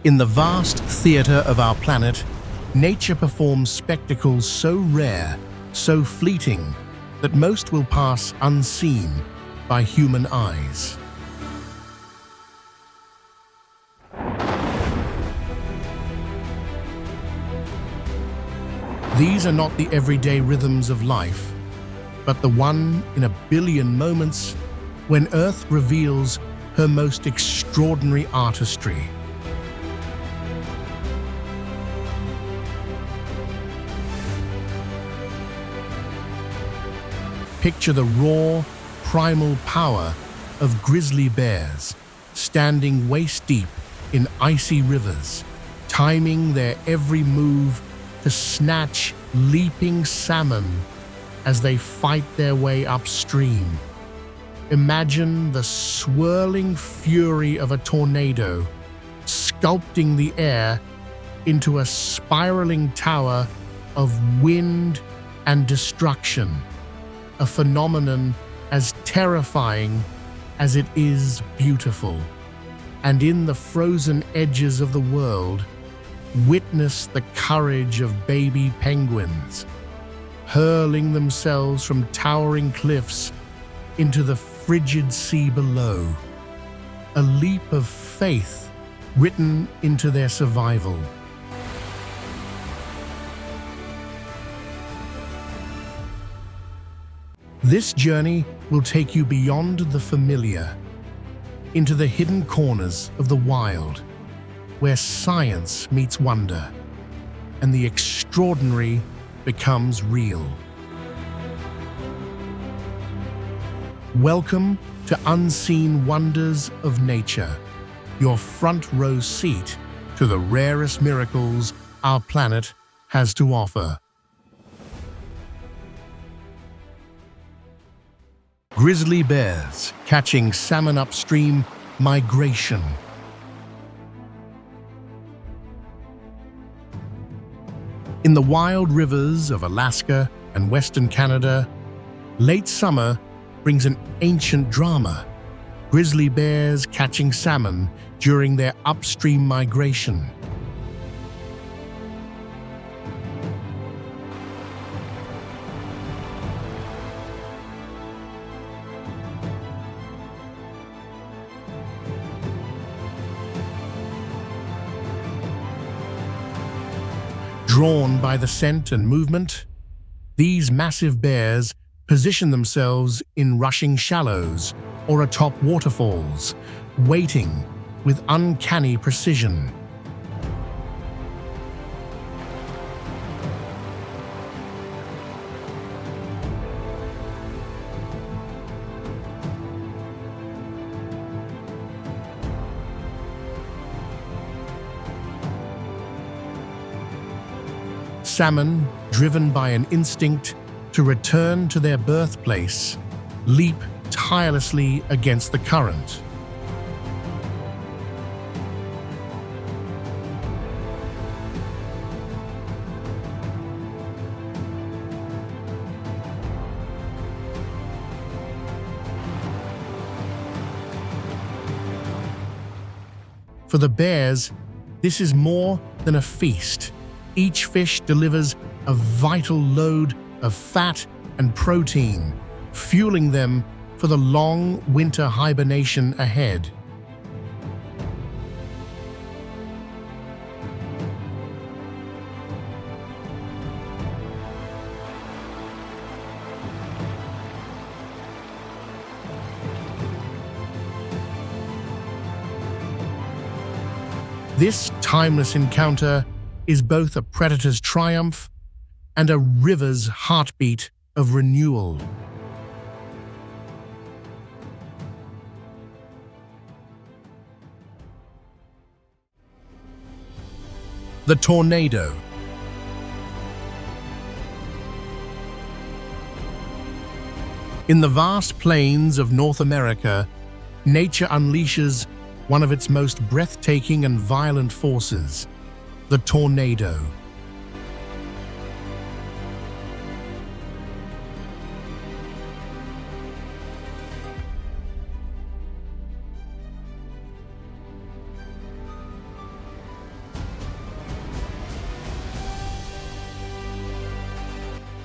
In the vast theater of our planet, nature performs spectacles so rare, so fleeting, that most will pass unseen by human eyes. These are not the everyday rhythms of life, but the one in a billion moments when Earth reveals her most extraordinary artistry. Picture the raw, primal power of grizzly bears standing waist-deep in icy rivers, timing their every move to snatch leaping salmon as they fight their way upstream. Imagine the swirling fury of a tornado sculpting the air into a spiraling tower of wind and destruction, a phenomenon as terrifying as it is beautiful. And in the frozen edges of the world, witness the courage of baby penguins, hurling themselves from towering cliffs into the frigid sea below, a leap of faith written into their survival. This journey will take you beyond the familiar, into the hidden corners of the wild, where science meets wonder, and the extraordinary becomes real. Welcome to Unseen Wonders of Nature, your front row seat to the rarest miracles our planet has to offer. Grizzly bears catching salmon upstream migration. In the wild rivers of Alaska and Western Canada, late summer brings an ancient drama: grizzly bears catching salmon during their upstream migration. Drawn by the scent and movement, these massive bears position themselves in rushing shallows or atop waterfalls, waiting with uncanny precision. Salmon, driven by an instinct to return to their birthplace, leap tirelessly against the current. For the bears, this is more than a feast. Each fish delivers a vital load of fat and protein, fueling them for the long winter hibernation ahead. This timeless encounter is both a predator's triumph and a river's heartbeat of renewal. The tornado. In the vast plains of North America, nature unleashes one of its most breathtaking and violent forces: the tornado.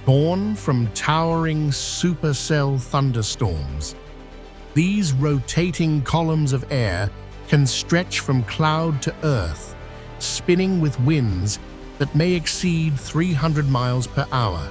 Born from towering supercell thunderstorms, these rotating columns of air can stretch from cloud to earth, spinning with winds that may exceed 300 miles per hour.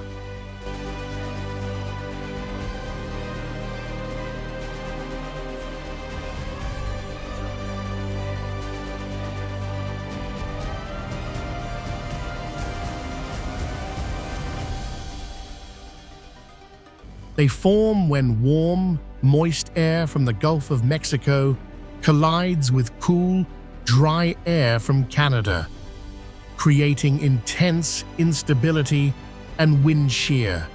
They form when warm, moist air from the Gulf of Mexico collides with cool, dry air from Canada, creating intense instability and wind shear.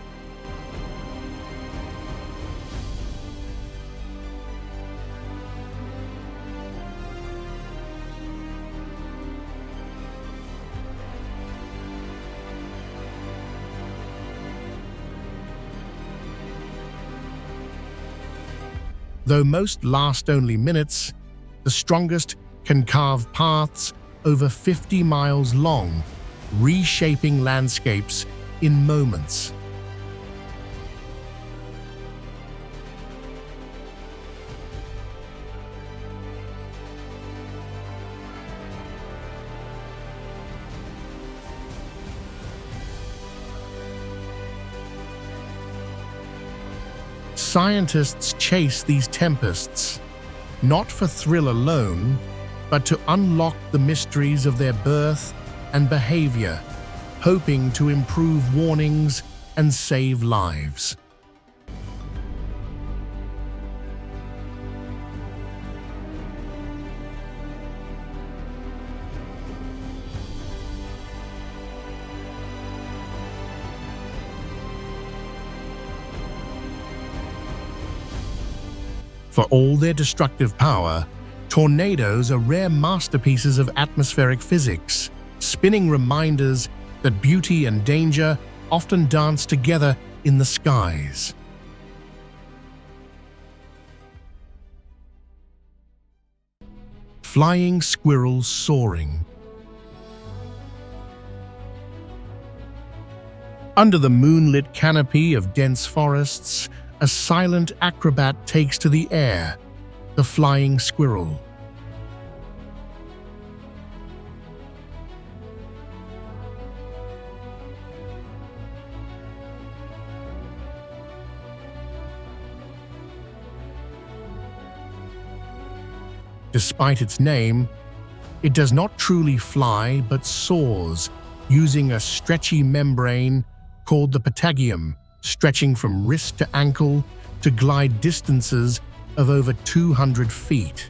Though most last only minutes, the strongest can carve paths over 50 miles long, reshaping landscapes in moments. Scientists chase these tempests, not for thrill alone, but to unlock the mysteries of their birth and behavior, hoping to improve warnings and save lives. For all their destructive power, tornadoes are rare masterpieces of atmospheric physics, spinning reminders that beauty and danger often dance together in the skies. Flying squirrel soaring. Under the moonlit canopy of dense forests, a silent acrobat takes to the air, the flying squirrel. Despite its name, it does not truly fly but soars, using a stretchy membrane called the patagium, stretching from wrist to ankle to glide distances of over 200 feet.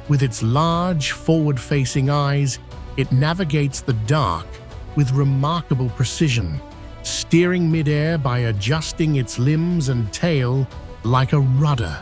With its large, forward-facing eyes, it navigates the dark with remarkable precision, steering midair by adjusting its limbs and tail like a rudder.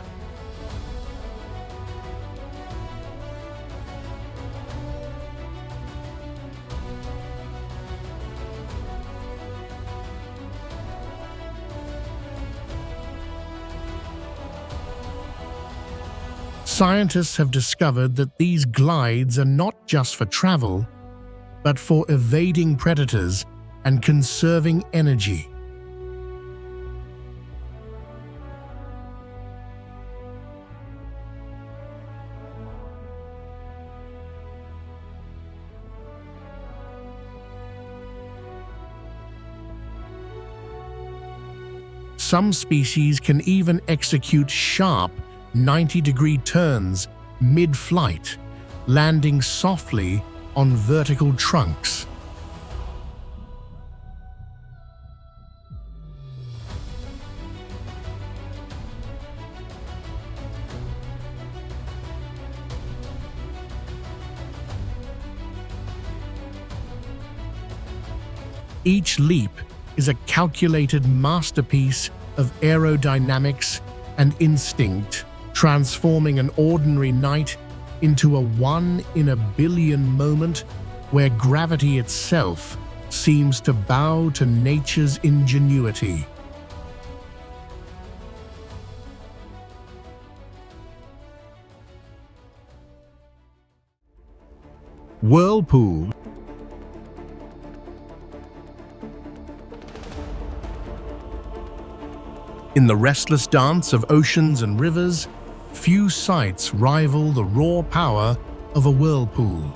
Scientists have discovered that these glides are not just for travel, but for evading predators and conserving energy. Some species can even execute sharp 90-degree turns mid-flight, landing softly on vertical trunks. Each leap is a calculated masterpiece of aerodynamics and instinct, transforming an ordinary night into a one-in-a-billion moment where gravity itself seems to bow to nature's ingenuity. Whirlpool. In the restless dance of oceans and rivers, few sights rival the raw power of a whirlpool.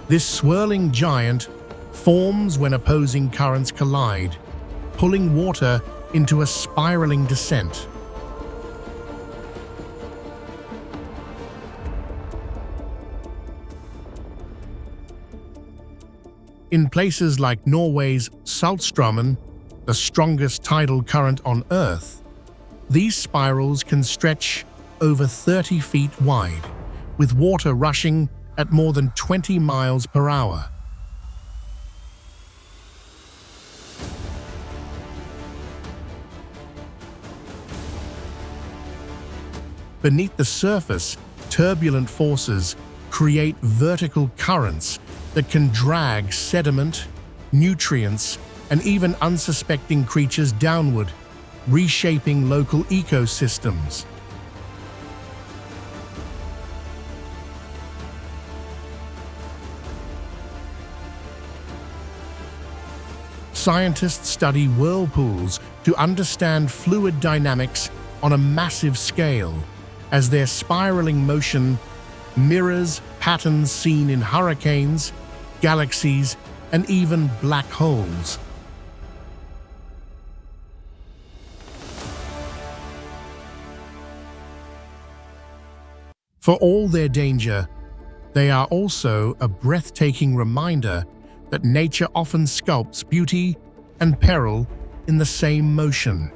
This swirling giant forms when opposing currents collide, pulling water into a spiraling descent. In places like Norway's SALMON, the strongest tidal current on Earth, these spirals can stretch over 30 feet wide, with water rushing at more than 20 miles per hour. Beneath the surface, turbulent forces create vertical currents that can drag sediment, nutrients, and even unsuspecting creatures downward, reshaping local ecosystems. Scientists study whirlpools to understand fluid dynamics on a massive scale, as their spiraling motion mirrors patterns seen in hurricanes, galaxies, and even black holes. For all their danger, they are also a breathtaking reminder that nature often sculpts beauty and peril in the same motion,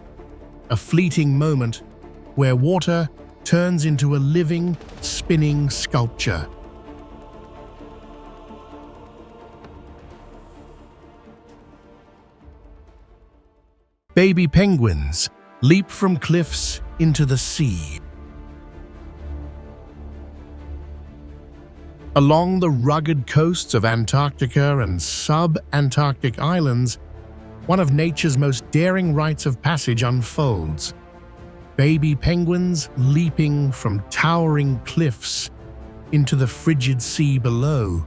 a fleeting moment where water turns into a living, spinning sculpture. Baby penguins leap from cliffs into the sea. Along the rugged coasts of Antarctica and sub-Antarctic islands, one of nature's most daring rites of passage unfolds. Baby penguins leaping from towering cliffs into the frigid sea below.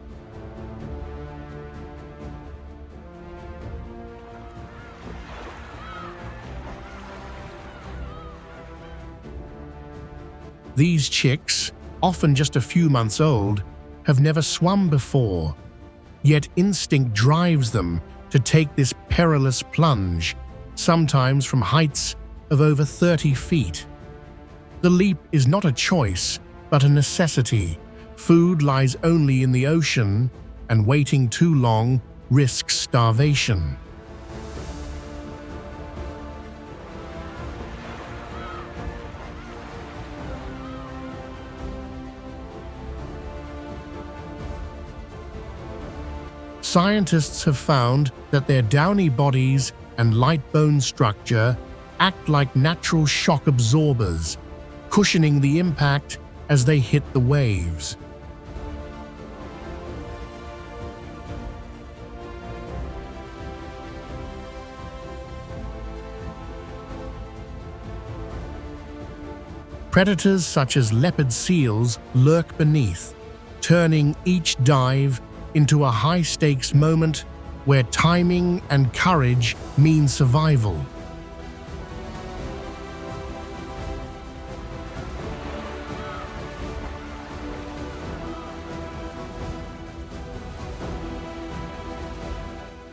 These chicks, often just a few months old, have never swum before, yet instinct drives them to take this perilous plunge, sometimes from heights of over 30 feet. The leap is not a choice, but a necessity. Food lies only in the ocean, and waiting too long risks starvation. Scientists have found that their downy bodies and light bone structure act like natural shock absorbers, cushioning the impact as they hit the waves. Predators such as leopard seals lurk beneath, turning each dive into a high-stakes moment where timing and courage mean survival.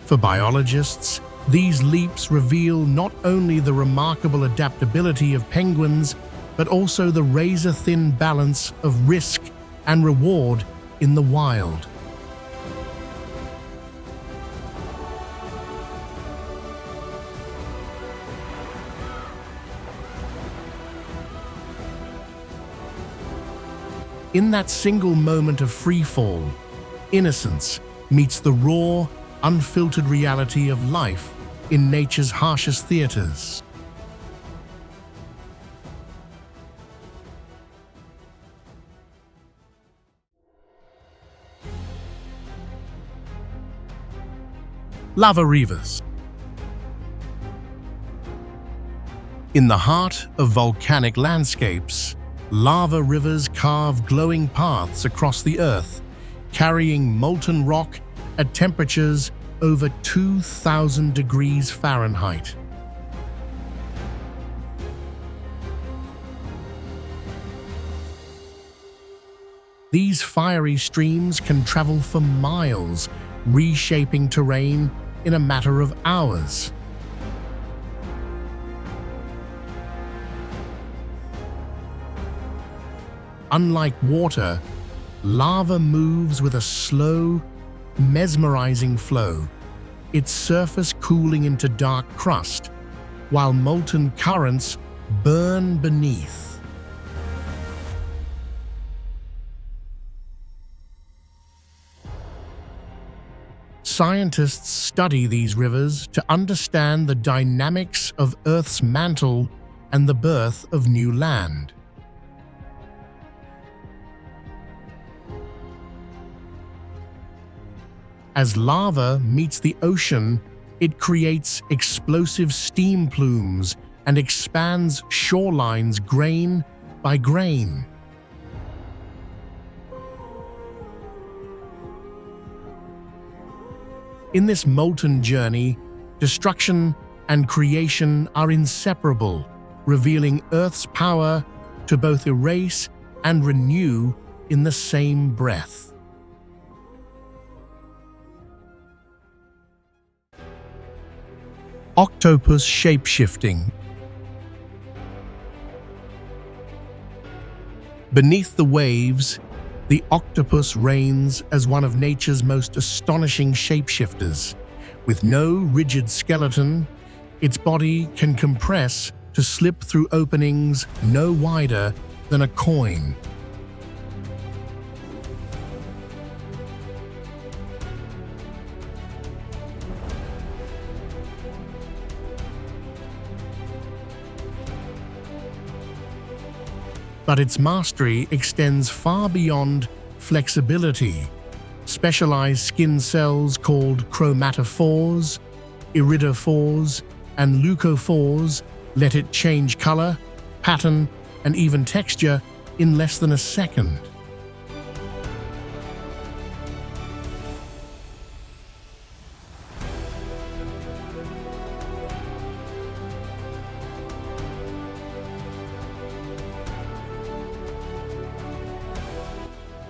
For biologists, these leaps reveal not only the remarkable adaptability of penguins, but also the razor-thin balance of risk and reward in the wild. In that single moment of freefall, innocence meets the raw, unfiltered reality of life in nature's harshest theaters. Lava rivers. In the heart of volcanic landscapes, lava rivers carve glowing paths across the earth, carrying molten rock at temperatures over 2,000 degrees Fahrenheit. These fiery streams can travel for miles, reshaping terrain in a matter of hours. Unlike water, lava moves with a slow, mesmerizing flow, its surface cooling into dark crust, while molten currents burn beneath. Scientists study these rivers to understand the dynamics of Earth's mantle and the birth of new land. As lava meets the ocean, it creates explosive steam plumes and expands shorelines grain by grain. In this molten journey, destruction and creation are inseparable, revealing Earth's power to both erase and renew in the same breath. Octopus shapeshifting. Beneath the waves, the octopus reigns as one of nature's most astonishing shapeshifters. With no rigid skeleton, its body can compress to slip through openings no wider than a coin. But its mastery extends far beyond flexibility. Specialized skin cells called chromatophores, iridophores, and leucophores let it change color, pattern, and even texture in less than a second.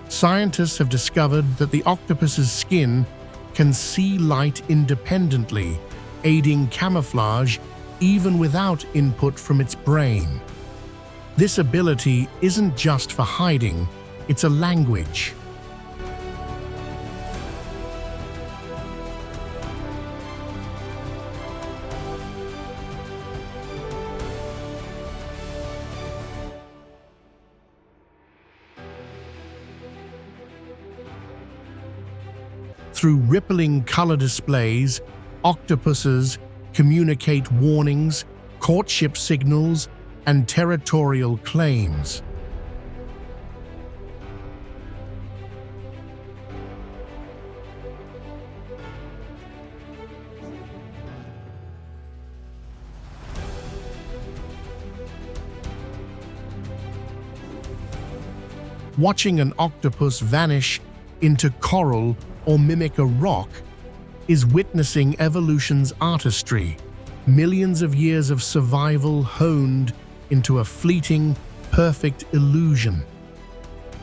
Scientists have discovered that the octopus's skin can see light independently, aiding camouflage even without input from its brain. This ability isn't just for hiding, it's a language. Through rippling color displays, octopuses communicate warnings, courtship signals, and territorial claims. Watching an octopus vanish into coral or mimic a rock is witnessing evolution's artistry, millions of years of survival honed into a fleeting, perfect illusion.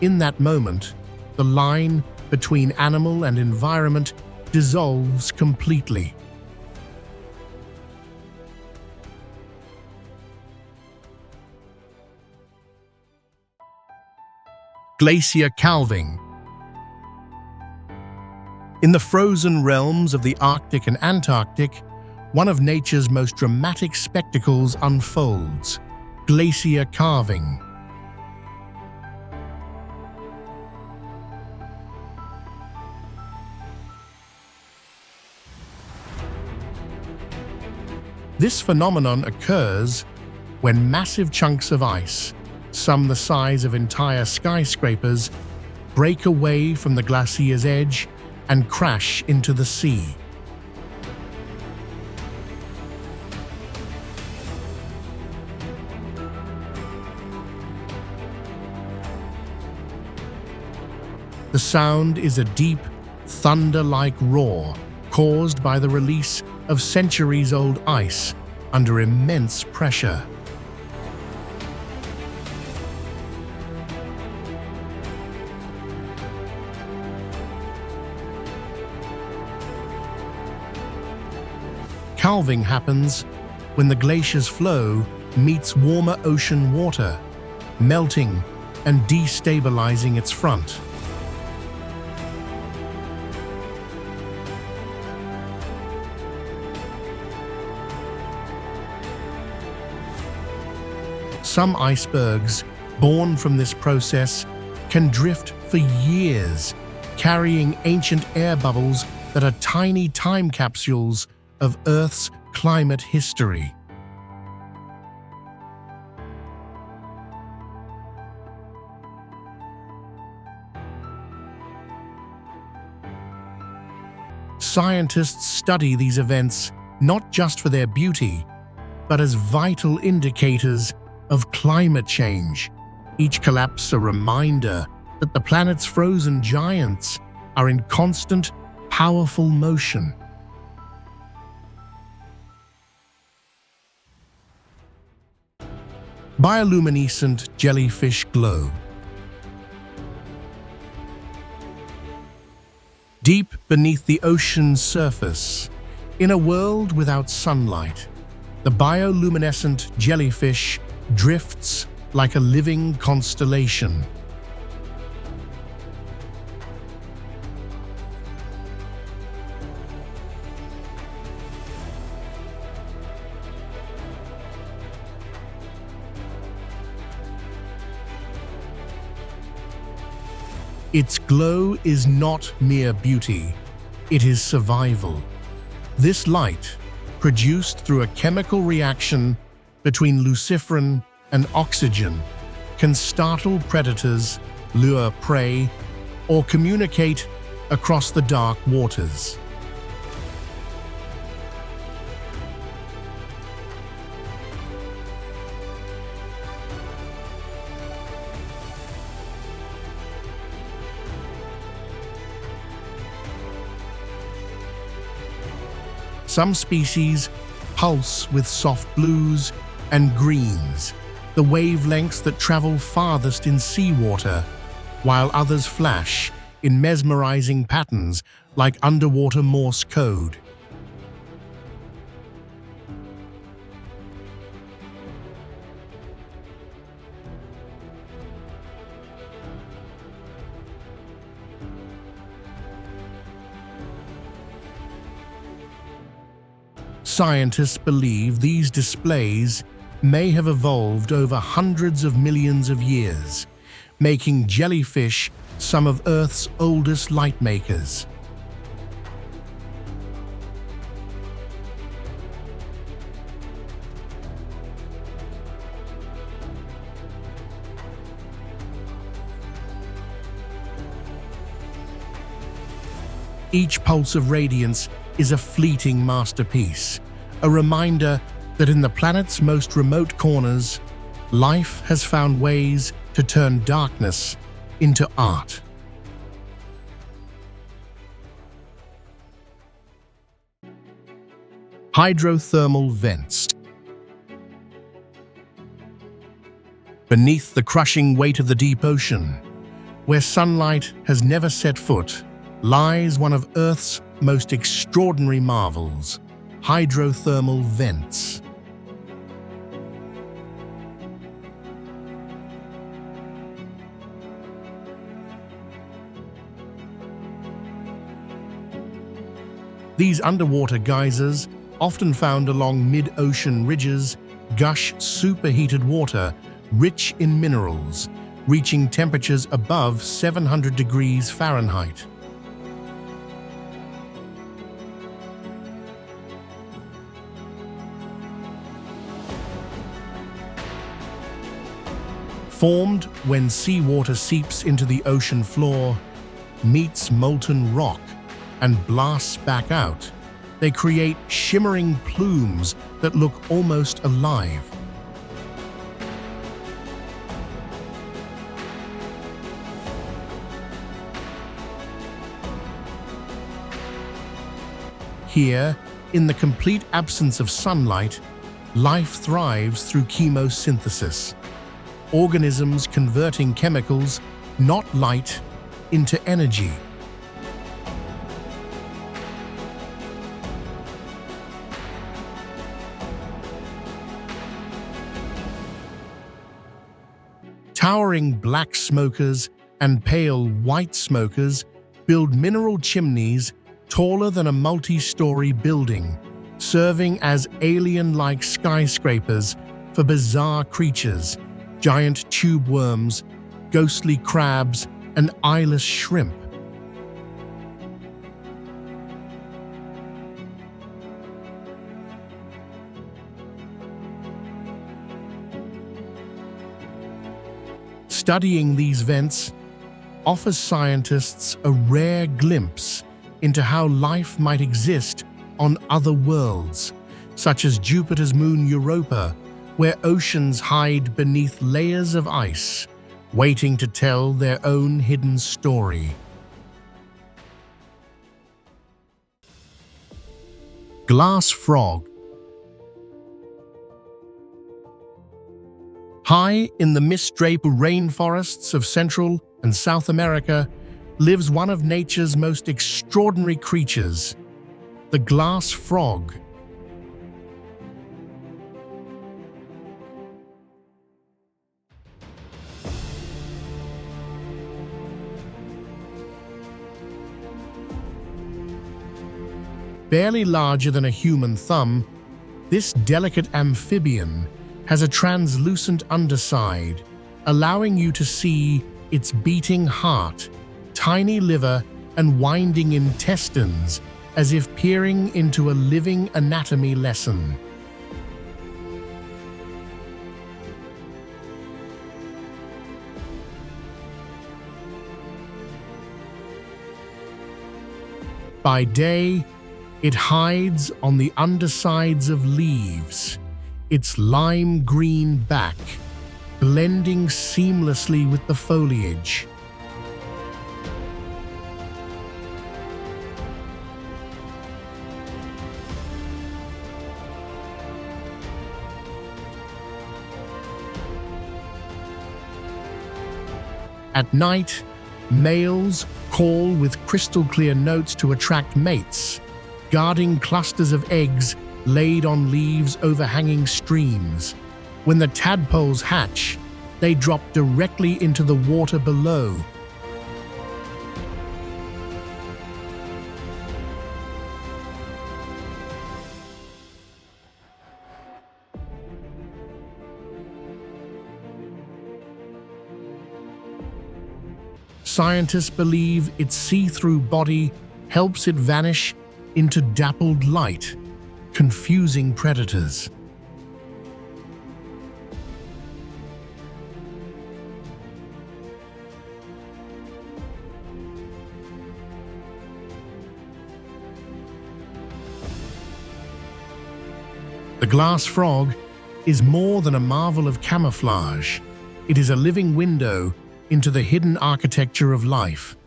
In that moment, the line between animal and environment dissolves completely. Glacier calving. In the frozen realms of the Arctic and Antarctic, one of nature's most dramatic spectacles unfolds: glacier calving. This phenomenon occurs when massive chunks of ice, some the size of entire skyscrapers, break away from the glacier's edge and crash into the sea. sound is a deep, thunder-like roar caused by the release of centuries-old ice under immense pressure. Calving happens when the glacier's flow meets warmer ocean water, melting and destabilizing its front. Some icebergs, born from this process, can drift for years, carrying ancient air bubbles that are tiny time capsules of Earth's climate history. Scientists study these events not just for their beauty, but as vital indicators of climate change. Each collapse a reminder that the planet's frozen giants are in constant, powerful motion. Bioluminescent jellyfish glow. Deep beneath the ocean's surface, in a world without sunlight, the bioluminescent jellyfish drifts like a living constellation. Its glow is not mere beauty, it is survival. This light, produced through a chemical reaction between luciferin and oxygen, can startle predators, lure prey, or communicate across the dark waters. Some species pulse with soft blues and greens, the wavelengths that travel farthest in seawater, while others flash in mesmerizing patterns like underwater Morse code. Scientists believe these displays may have evolved over hundreds of millions of years, making jellyfish some of Earth's oldest light makers. Each pulse of radiance is a fleeting masterpiece, a reminder that in the planet's most remote corners, life has found ways to turn darkness into art. Hydrothermal vents. Beneath the crushing weight of the deep ocean, where sunlight has never set foot, lies one of Earth's most extraordinary marvels, hydrothermal vents. These underwater geysers, often found along mid-ocean ridges, gush superheated water rich in minerals, reaching temperatures above 700 degrees Fahrenheit. Formed when seawater seeps into the ocean floor, meets molten rock, and blasts back out, they create shimmering plumes that look almost alive. Here, in the complete absence of sunlight, life thrives through chemosynthesis, organisms converting chemicals, not light, into energy. Towering black smokers and pale white smokers build mineral chimneys taller than a multi-story building, serving as alien-like skyscrapers for bizarre creatures, giant tube worms, ghostly crabs, and eyeless shrimp. Studying these vents offers scientists a rare glimpse into how life might exist on other worlds, such as Jupiter's moon Europa, where oceans hide beneath layers of ice, waiting to tell their own hidden story. Glass frog. High in the mist-draped rainforests of Central and South America lives one of nature's most extraordinary creatures, the glass frog. Barely larger than a human thumb, this delicate amphibian has a translucent underside, allowing you to see its beating heart, tiny liver, and winding intestines, as if peering into a living anatomy lesson. By day, it hides on the undersides of leaves, its lime green back blending seamlessly with the foliage. At night, males call with crystal-clear notes to attract mates, guarding clusters of eggs laid on leaves overhanging streams. When the tadpoles hatch, they drop directly into the water below. Scientists believe its see-through body helps it vanish into dappled light, confusing predators. The glass frog is more than a marvel of camouflage. It is a living window into the hidden architecture of life.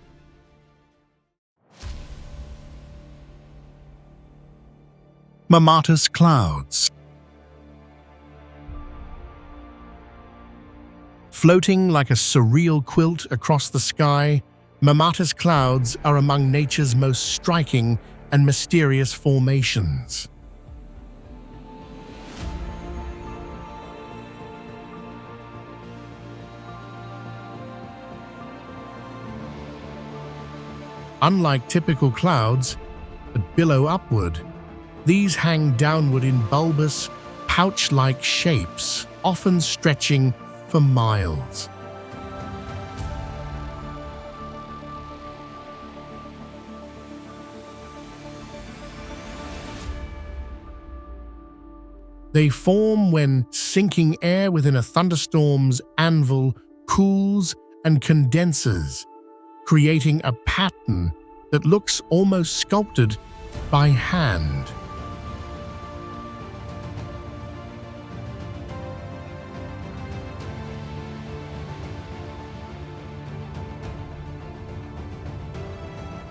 Mammatus clouds. Floating like a surreal quilt across the sky, mammatus clouds are among nature's most striking and mysterious formations. Unlike typical clouds that billow upward, these hang downward in bulbous, pouch-like shapes, often stretching for miles. They form when sinking air within a thunderstorm's anvil cools and condenses, creating a pattern that looks almost sculpted by hand.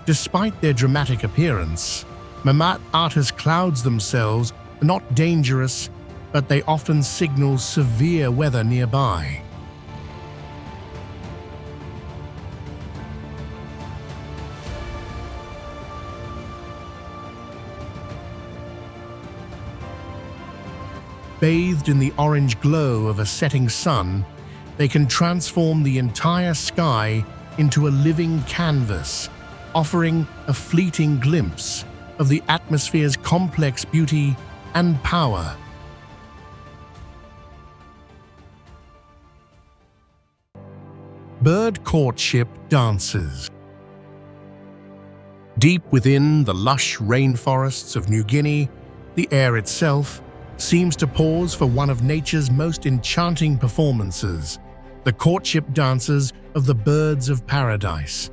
Despite their dramatic appearance, Mammatus clouds themselves are not dangerous, but they often signal severe weather nearby. Bathed in the orange glow of a setting sun, they can transform the entire sky into a living canvas, offering a fleeting glimpse of the atmosphere's complex beauty and power. Bird courtship dances. Deep within the lush rainforests of New Guinea, the air itself seems to pause for one of nature's most enchanting performances, the courtship dances of the birds of paradise.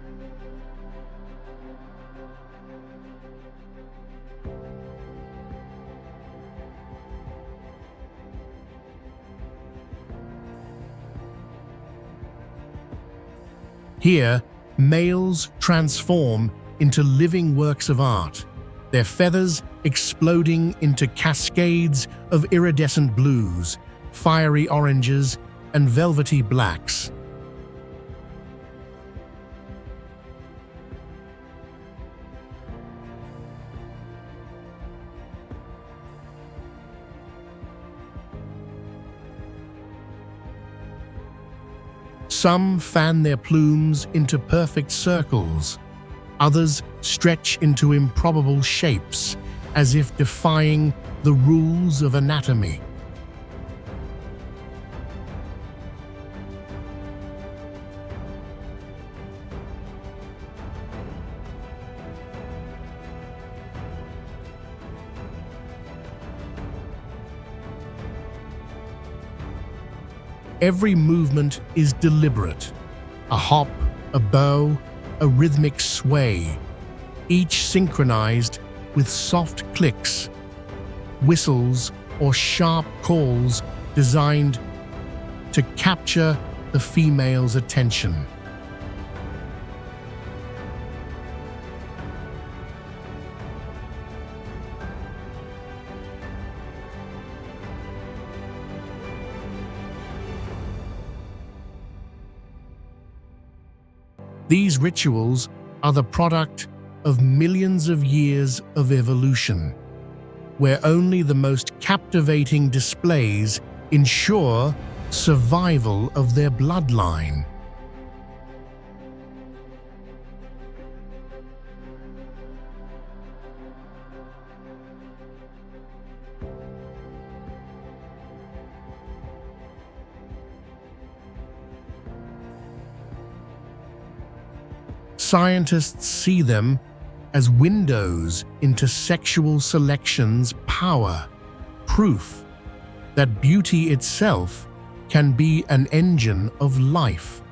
Here, males transform into living works of art, their feathers exploding into cascades of iridescent blues, fiery oranges, and velvety blacks. Some fan their plumes into perfect circles. Others stretch into improbable shapes, as if defying the rules of anatomy. Every movement is deliberate. A hop, a bow, a rhythmic sway, each synchronized with soft clicks, whistles, or sharp calls designed to capture the female's attention. These rituals are the product of millions of years of evolution, where only the most captivating displays ensure survival of their bloodline. Scientists see them as windows into sexual selection's power, proof that beauty itself can be an engine of life.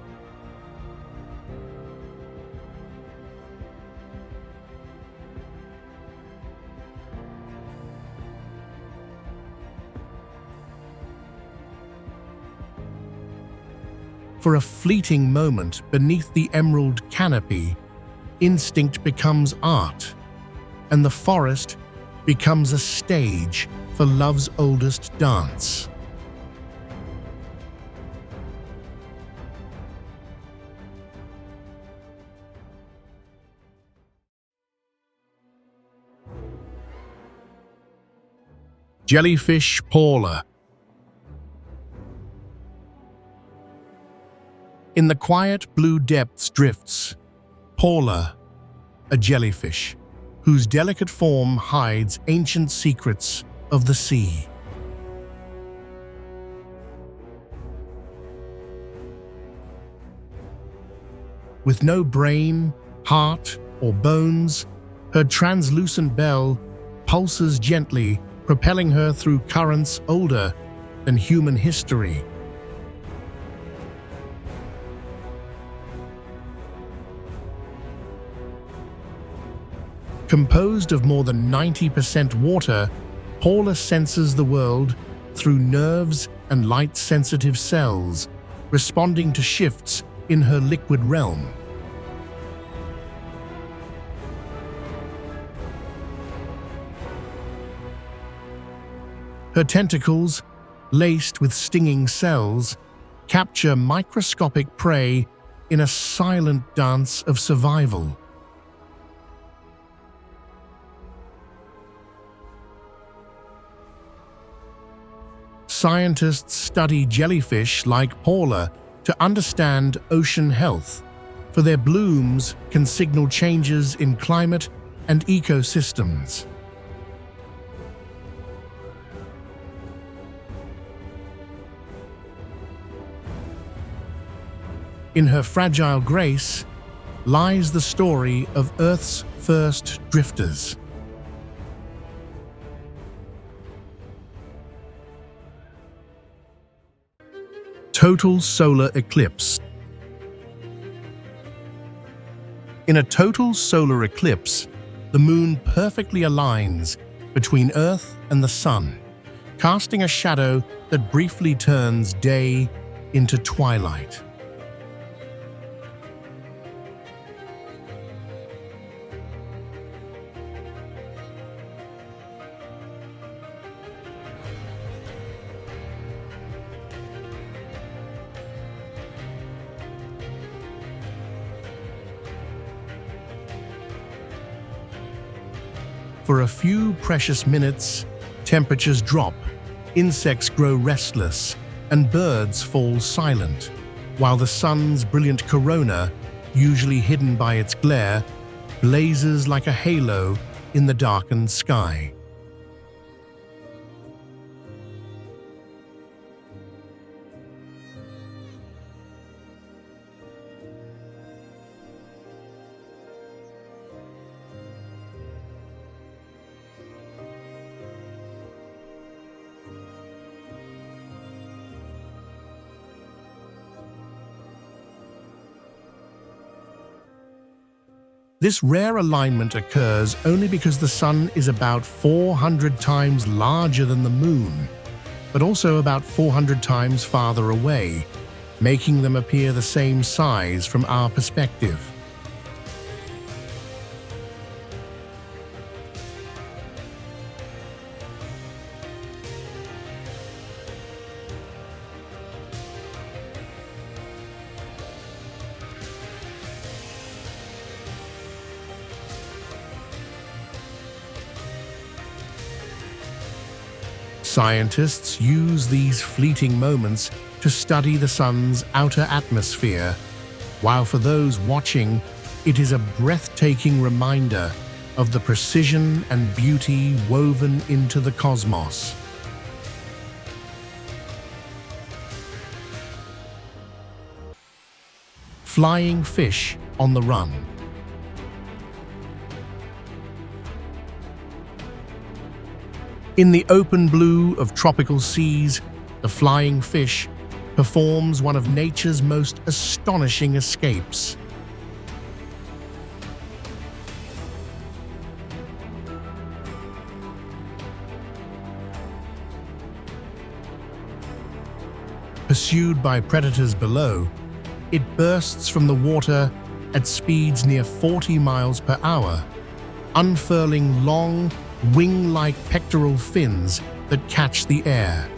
For a fleeting moment beneath the emerald canopy, instinct becomes art, and the forest becomes a stage for love's oldest dance. Jellyfish Paula. In the quiet blue depths drifts Paula, a jellyfish, whose delicate form hides ancient secrets of the sea. With no brain, heart, or bones, her translucent bell pulses gently, propelling her through currents older than human history. Composed of more than 90% water, Paula senses the world through nerves and light-sensitive cells, responding to shifts in her liquid realm. Her tentacles, laced with stinging cells, capture microscopic prey in a silent dance of survival. Scientists study jellyfish like Paula to understand ocean health, for their blooms can signal changes in climate and ecosystems. In her fragile grace lies the story of Earth's first drifters. Total solar eclipse. In a total solar eclipse, the moon perfectly aligns between Earth and the sun, casting a shadow that briefly turns day into twilight. For a few precious minutes, temperatures drop, insects grow restless, and birds fall silent, while the sun's brilliant corona, usually hidden by its glare, blazes like a halo in the darkened sky. This rare alignment occurs only because the sun is about 400 times larger than the moon, but also about 400 times farther away, making them appear the same size from our perspective. Scientists use these fleeting moments to study the sun's outer atmosphere, while for those watching, it is a breathtaking reminder of the precision and beauty woven into the cosmos. Flying fish on the run. In the open blue of tropical seas, the flying fish performs one of nature's most astonishing escapes. Pursued by predators below, it bursts from the water at speeds near 40 miles per hour, unfurling long, wing-like pectoral fins that catch the air.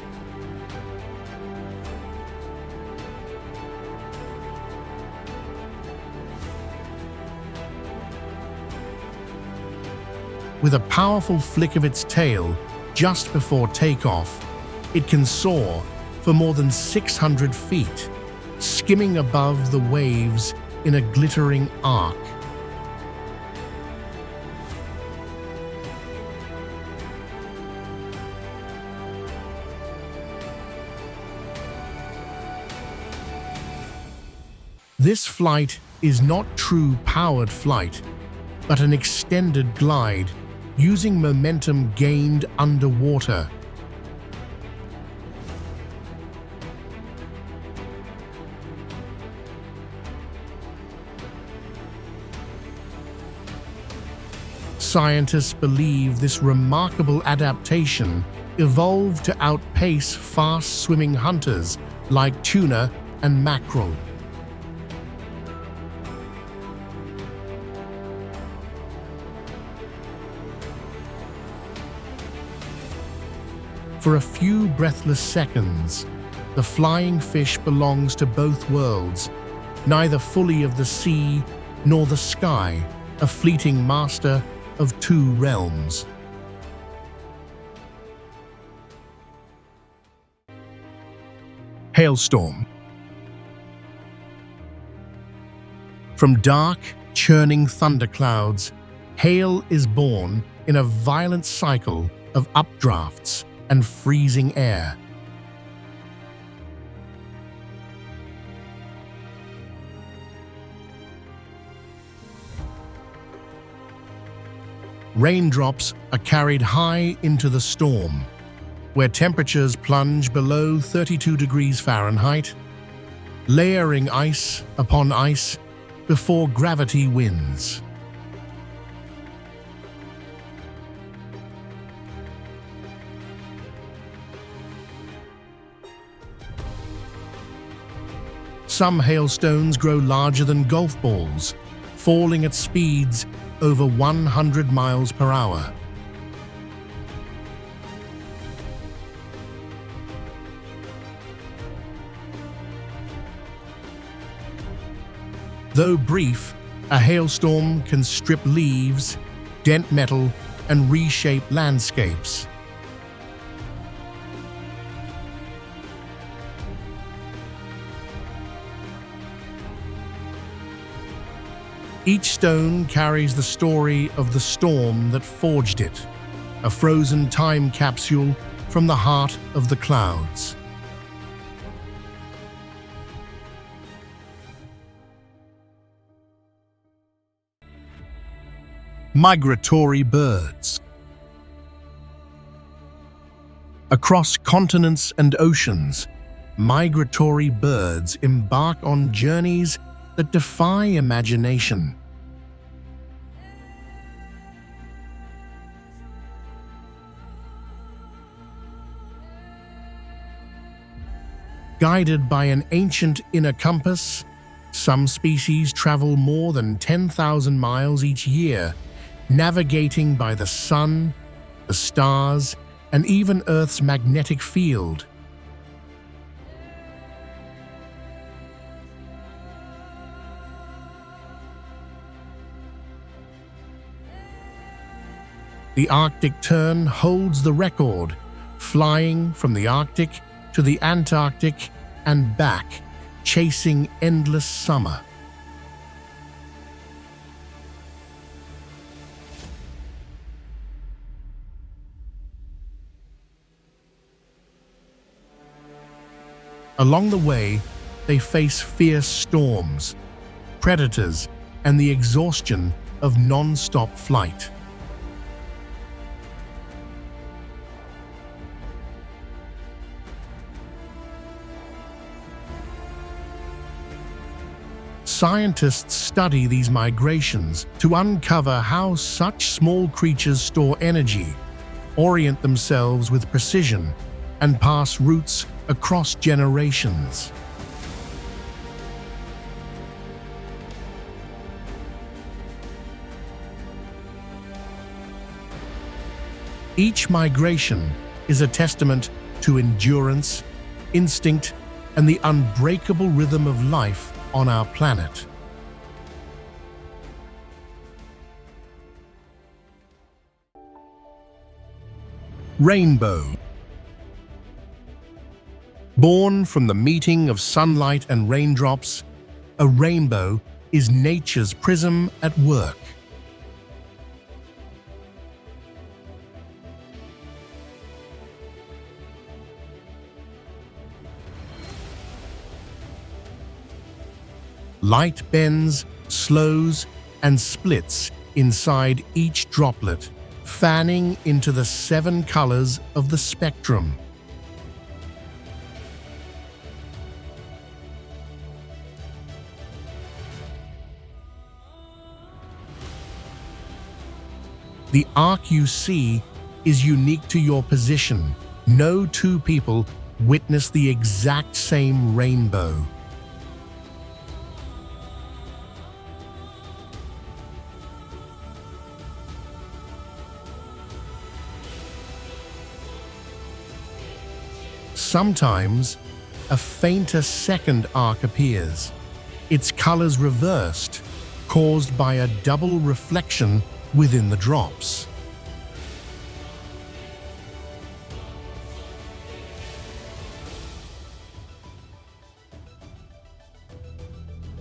With a powerful flick of its tail just before takeoff, it can soar for more than 600 feet, skimming above the waves in a glittering arc. This flight is not true powered flight, but an extended glide using momentum gained underwater. Scientists believe this remarkable adaptation evolved to outpace fast-swimming hunters like tuna and mackerel. For a few breathless seconds, the flying fish belongs to both worlds, neither fully of the sea nor the sky, a fleeting master of two realms. Hailstorm. From dark, churning thunderclouds, hail is born in a violent cycle of updrafts and freezing air. Raindrops are carried high into the storm, where temperatures plunge below 32 degrees Fahrenheit, layering ice upon ice before gravity wins. Some hailstones grow larger than golf balls, falling at speeds over 100 miles per hour. Though brief, a hailstorm can strip leaves, dent metal, and reshape landscapes. Each stone carries the story of the storm that forged it, a frozen time capsule from the heart of the clouds. Migratory birds. Across continents and oceans, migratory birds embark on journeys that defy imagination. Guided by an ancient inner compass, some species travel more than 10,000 miles each year, navigating by the sun, the stars, and even Earth's magnetic field. The Arctic tern holds the record, flying from the Arctic to the Antarctic and back, chasing endless summer. Along the way, they face fierce storms, predators, and the exhaustion of non-stop flight. Scientists study these migrations to uncover how such small creatures store energy, orient themselves with precision, and pass routes across generations. Each migration is a testament to endurance, instinct, and the unbreakable rhythm of life on our planet. Rainbow. Born from the meeting of sunlight and raindrops, a rainbow is nature's prism at work. Light bends, slows, and splits inside each droplet, fanning into the 7 colors of the spectrum. The arc you see is unique to your position. No two people witness the exact same rainbow. Sometimes, a fainter second arc appears, its colors reversed, caused by a double reflection within the drops.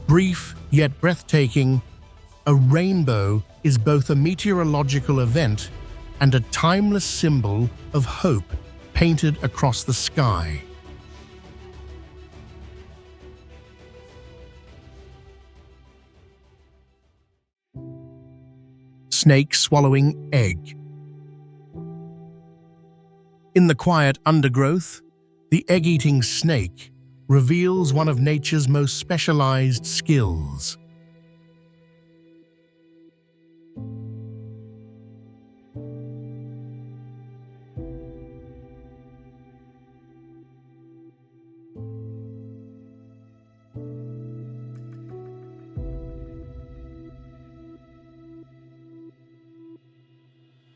Brief yet breathtaking, a rainbow is both a meteorological event and a timeless symbol of hope painted across the sky. Snake swallowing egg. In the quiet undergrowth, the egg-eating snake reveals one of nature's most specialized skills.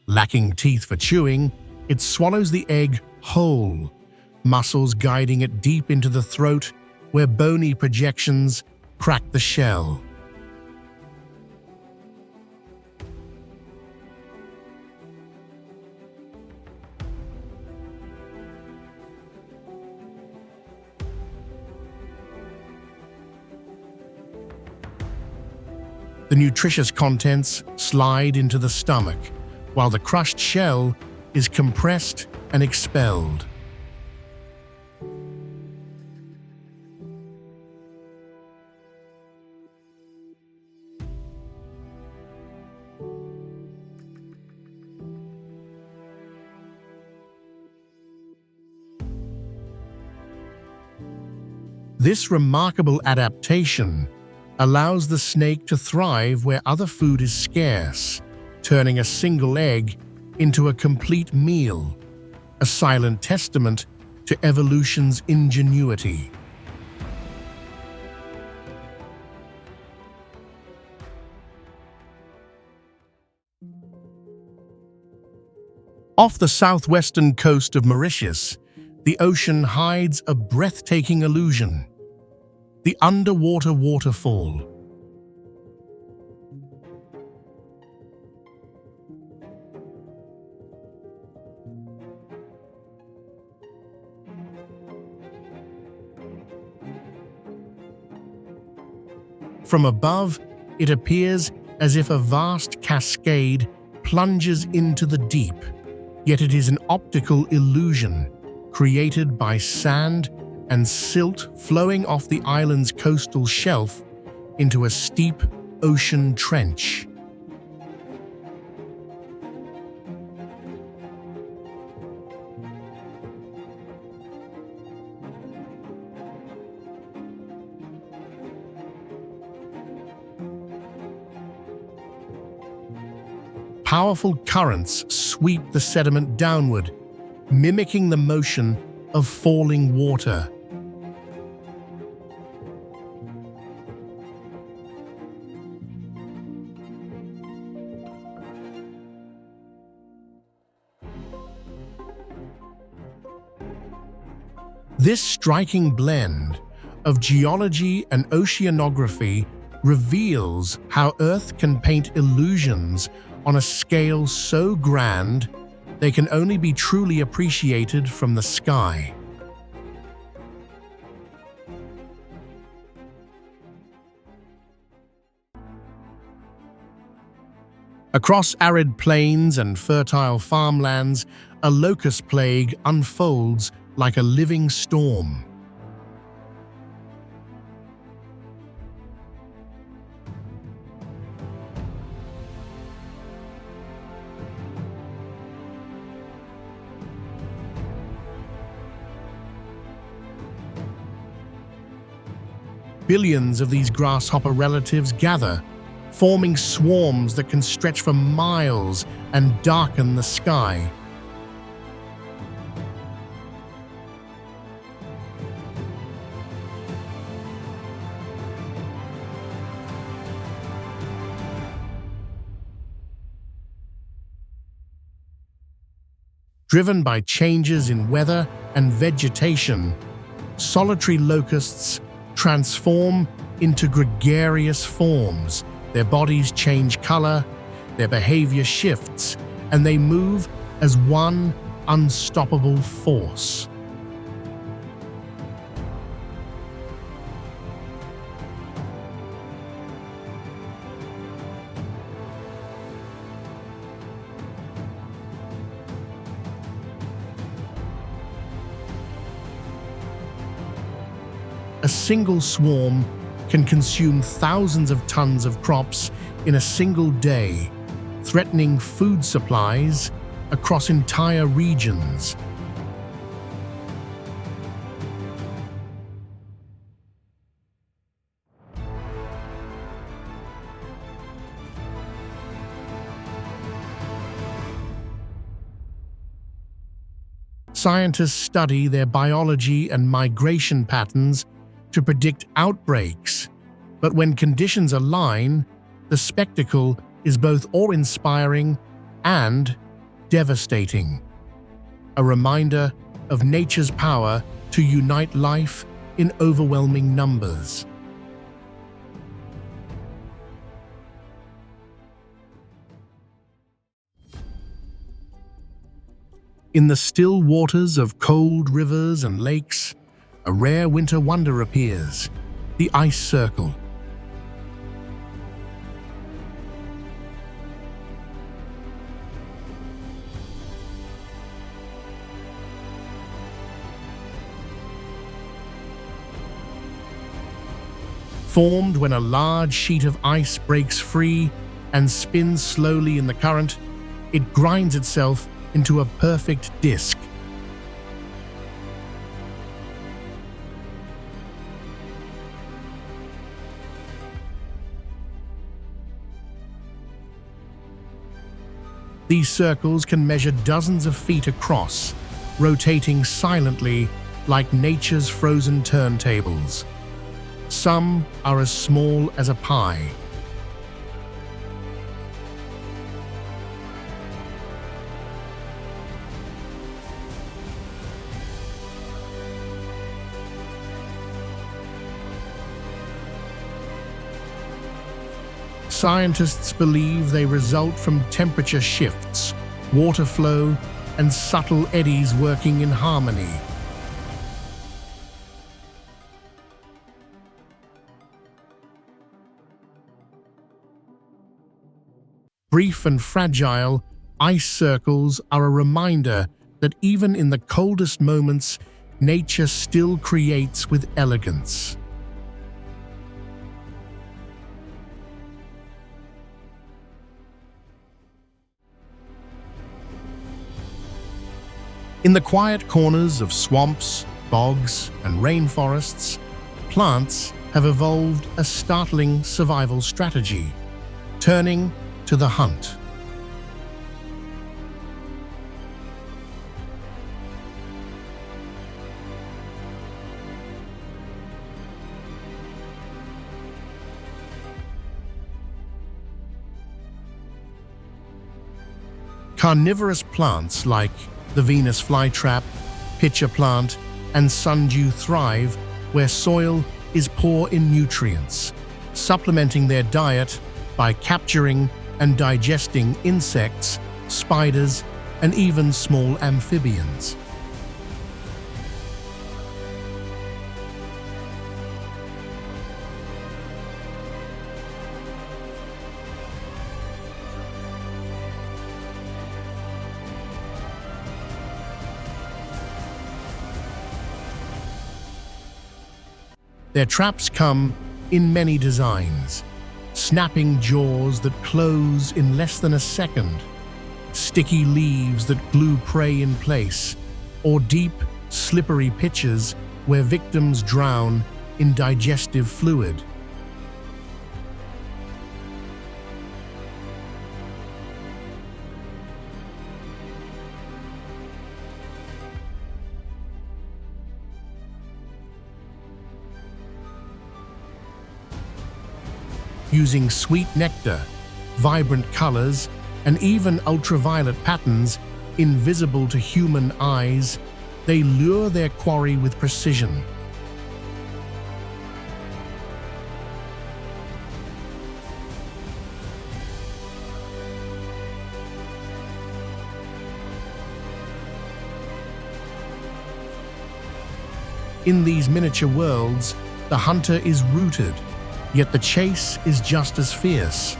Lacking teeth for chewing, it swallows the egg whole, muscles guiding it deep into the throat where bony projections crack the shell. The nutritious contents slide into the stomach, while the crushed shell is compressed and expelled. This remarkable adaptation allows the snake to thrive where other food is scarce, turning a single egg into a complete meal, a silent testament to evolution's ingenuity. Off the southwestern coast of Mauritius, the ocean hides a breathtaking illusion: the underwater waterfall. From above, it appears as if a vast cascade plunges into the deep, yet it is an optical illusion created by sand and silt flowing off the island's coastal shelf into a steep ocean trench. Powerful currents sweep the sediment downward, mimicking the motion of falling water. This striking blend of geology and oceanography reveals how Earth can paint illusions on a scale so grand they can only be truly appreciated from the sky. Across arid plains and fertile farmlands, a locust plague unfolds like a living storm. Billions of these grasshopper relatives gather, forming swarms that can stretch for miles and darken the sky. Driven by changes in weather and vegetation, solitary locusts transform into gregarious forms. Their bodies change color, their behavior shifts, and they move as one unstoppable force. A single swarm can consume thousands of tons of crops in a single day, threatening food supplies across entire regions. Scientists study their biology and migration patterns to predict outbreaks, but when conditions align, the spectacle is both awe-inspiring and devastating. A reminder of nature's power to unite life in overwhelming numbers. In the still waters of cold rivers and lakes, a rare winter wonder appears, the ice circle. Formed when a large sheet of ice breaks free and spins slowly in the current, it grinds itself into a perfect disc. These circles can measure dozens of feet across, rotating silently like nature's frozen turntables. Some are as small as a pie. Scientists believe they result from temperature shifts, water flow, and subtle eddies working in harmony. Brief and fragile, ice circles are a reminder that even in the coldest moments, nature still creates with elegance. In the quiet corners of swamps, bogs, and rainforests, plants have evolved a startling survival strategy, turning to the hunt. Carnivorous plants like the Venus flytrap, pitcher plant, and sundew thrive where soil is poor in nutrients, supplementing their diet by capturing and digesting insects, spiders, and even small amphibians. Their traps come in many designs: snapping jaws that close in less than a second, sticky leaves that glue prey in place, or deep, slippery pitches where victims drown in digestive fluid. Using sweet nectar, vibrant colors, and even ultraviolet patterns, Invisible to human eyes, they lure their quarry with precision. In these miniature worlds, the hunter is rooted, yet the chase is just as fierce.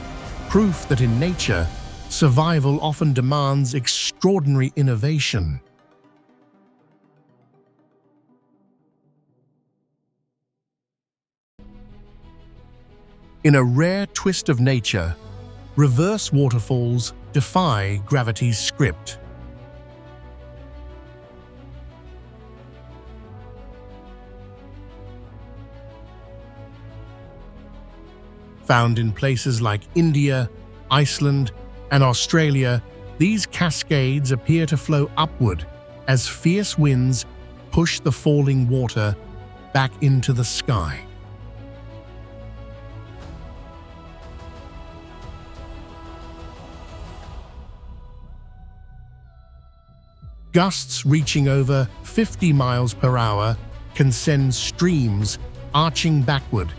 Proof that in nature, survival often demands extraordinary innovation. In a rare twist of nature, reverse waterfalls defy gravity's script. Found in places like India, Iceland, and Australia, these cascades appear to flow upward as fierce winds push the falling water back into the sky. Gusts reaching over 50 miles per hour can send streams arching backward,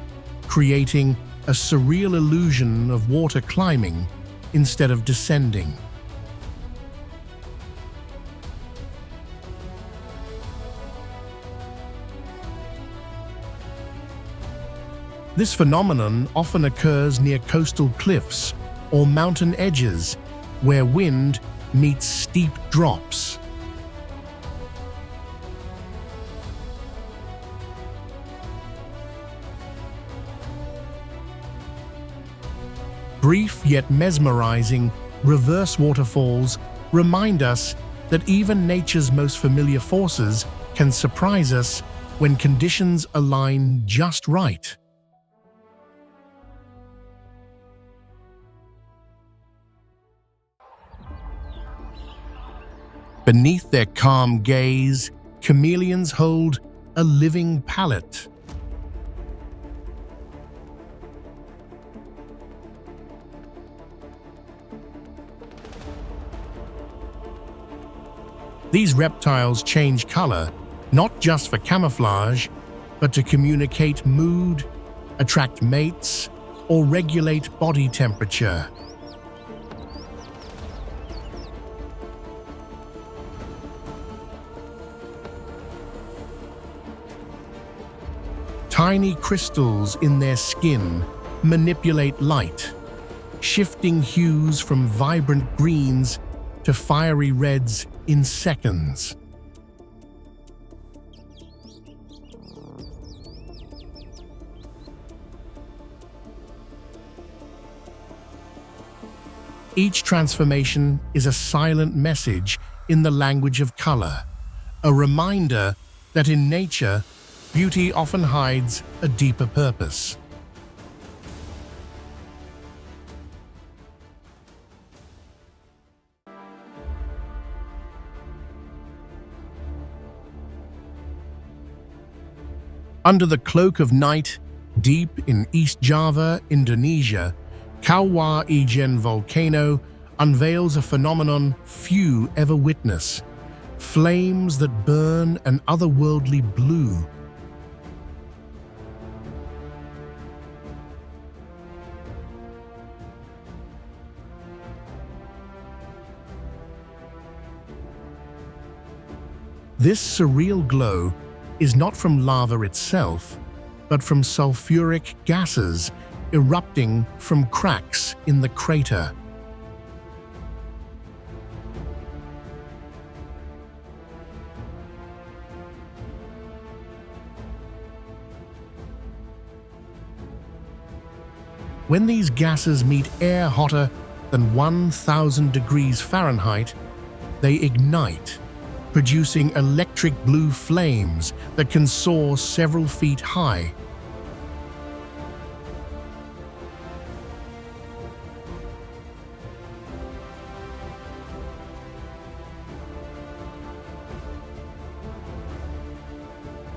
creating a surreal illusion of water climbing instead of descending. This phenomenon often occurs near coastal cliffs or mountain edges where wind meets steep drops. Brief yet mesmerizing reverse waterfalls remind us that even nature's most familiar forces can surprise us when conditions align just right. Beneath their calm gaze, chameleons hold a living palate. These reptiles change color, not just for camouflage, but to communicate mood, attract mates, or regulate body temperature. Tiny crystals in their skin manipulate light, shifting hues from vibrant greens to fiery reds in seconds. Each transformation is a silent message in the language of color, a reminder that in nature, beauty often hides a deeper purpose. Under the cloak of night, deep in East Java, Indonesia, Kawah Ijen volcano unveils a phenomenon few ever witness: flames that burn an otherworldly blue. This surreal glow is not from lava itself, but from sulfuric gases erupting from cracks in the crater. When these gases meet air hotter than 1,000 degrees Fahrenheit, they ignite, producing electric blue flames that can soar several feet high.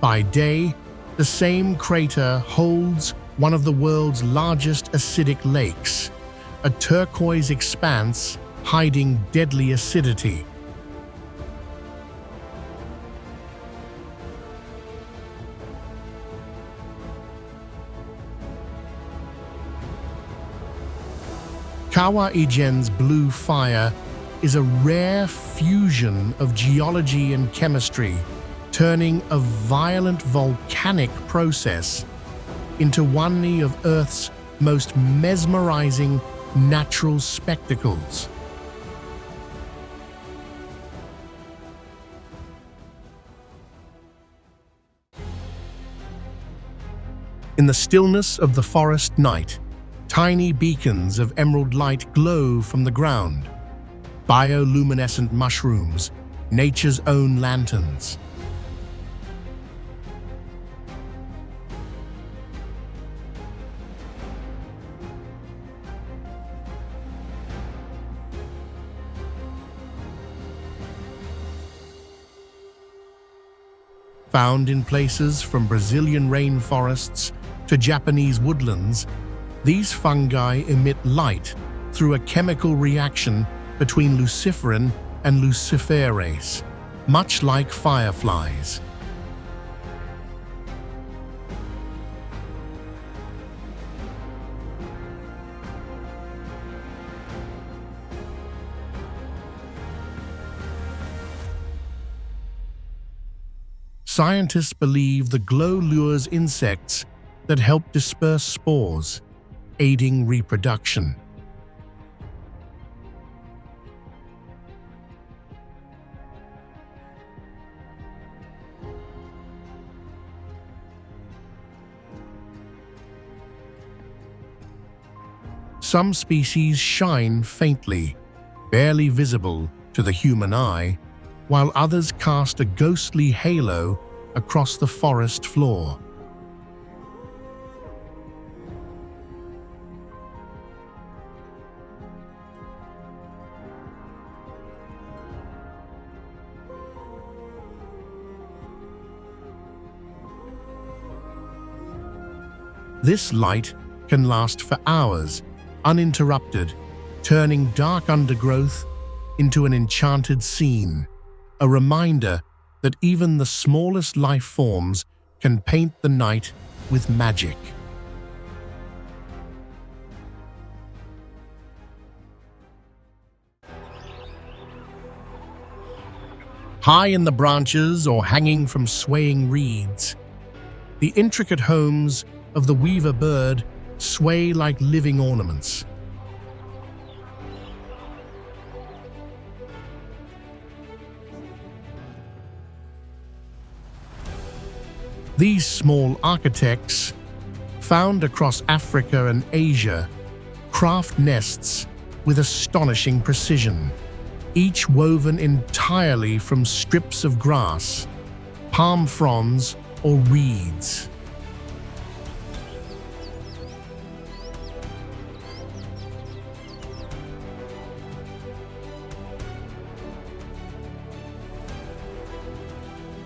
By day, the same crater holds one of the world's largest acidic lakes, a turquoise expanse hiding deadly acidity. Kawaiigen's blue fire is a rare fusion of geology and chemistry, turning a violent volcanic process into one of Earth's most mesmerizing natural spectacles. In the stillness of the forest night, tiny beacons of emerald light glow from the ground, bioluminescent mushrooms, nature's own lanterns. Found in places from Brazilian rainforests to Japanese woodlands, these fungi emit light through a chemical reaction between luciferin and luciferase, much like fireflies. Scientists believe the glow lures insects that help disperse spores, aiding reproduction. Some species shine faintly, barely visible to the human eye, while others cast a ghostly halo across the forest floor. This light can last for hours, uninterrupted, turning dark undergrowth into an enchanted scene, a reminder that even the smallest life forms can paint the night with magic. High in the branches or hanging from swaying reeds, the intricate homes of the weaver bird sway like living ornaments. These small architects, found across Africa and Asia, craft nests with astonishing precision, each woven entirely from strips of grass, palm fronds, or reeds.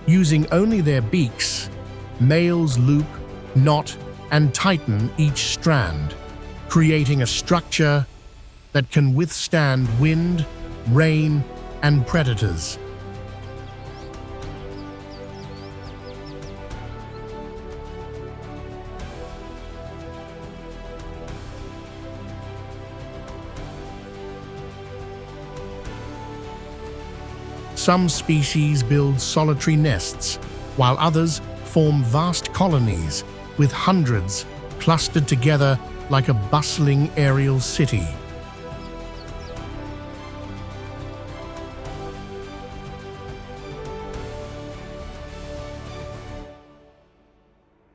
Using only their beaks, males loop, knot, and tighten each strand, creating a structure that can withstand wind, rain, and predators. Some species build solitary nests, while others form vast colonies with hundreds clustered together like a bustling aerial city.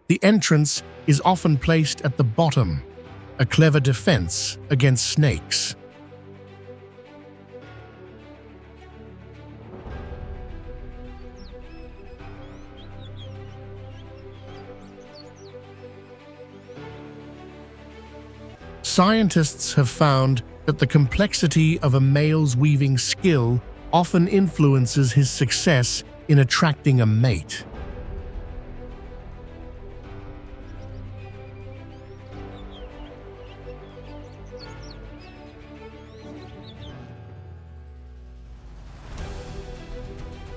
The entrance is often placed at the bottom, a clever defense against snakes. Scientists have found that the complexity of a male's weaving skill often influences his success in attracting a mate.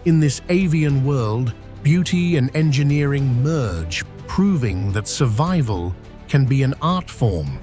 In this avian world, beauty and engineering merge, proving that survival can be an art form.